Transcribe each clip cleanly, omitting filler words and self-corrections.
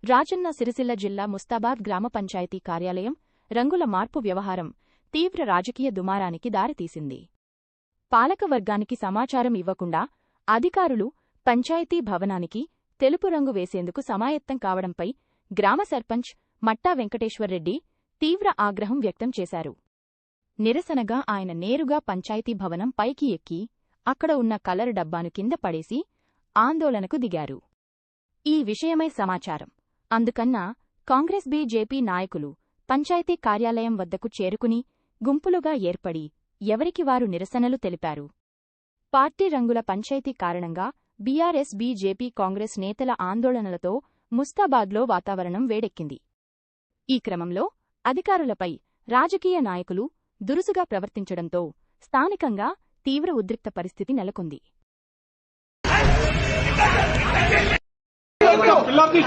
రాజన్న సిరిసిల్ల జిల్లా ముస్తాబాద్ గ్రామ పంచాయతీ కార్యాలయం రంగుల మార్పు వ్యవహారం తీవ్ర రాజకీయ దుమారానికి దారితీసింది. పాలకవర్గానికి సమాచారం ఇవ్వకుండా అధికారులు పంచాయతీ భవనానికి తెలుపు రంగు వేసేందుకు సమాయత్తం కావడంపై గ్రామ సర్పంచ్ మట్టా వెంకటేశ్వర్రెడ్డి తీవ్ర ఆగ్రహం వ్యక్తం చేశారు. నిరసనగా ఆయన నేరుగా పంచాయతీ భవనం పైకి ఎక్కి అక్కడ ఉన్న కలర్ డబ్బాను కింద పడేసి ఆందోళనకు దిగారు. ఈ విషయమై సమాచారం అందుకన్నా కాంగ్రెస్ బీజేపీ నాయకులు పంచాయతీ కార్యాలయం వద్దకు చేరుకుని గుంపులుగా ఏర్పడి ఎవరికి వారు నిరసనలు తెలిపారు. పార్టీ రంగుల పంచాయతీ కారణంగా బీఆర్ఎస్ బీజేపీ కాంగ్రెస్ నేతల ఆందోళనలతో ముస్తాబాద్లో వాతావరణం వేడెక్కింది. ఈ క్రమంలో అధికారులపై రాజకీయ నాయకులు దురుసుగా ప్రవర్తించడంతో స్థానికంగా తీవ్ర ఉద్రిక్త పరిస్థితి నెలకొంది.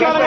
కాదు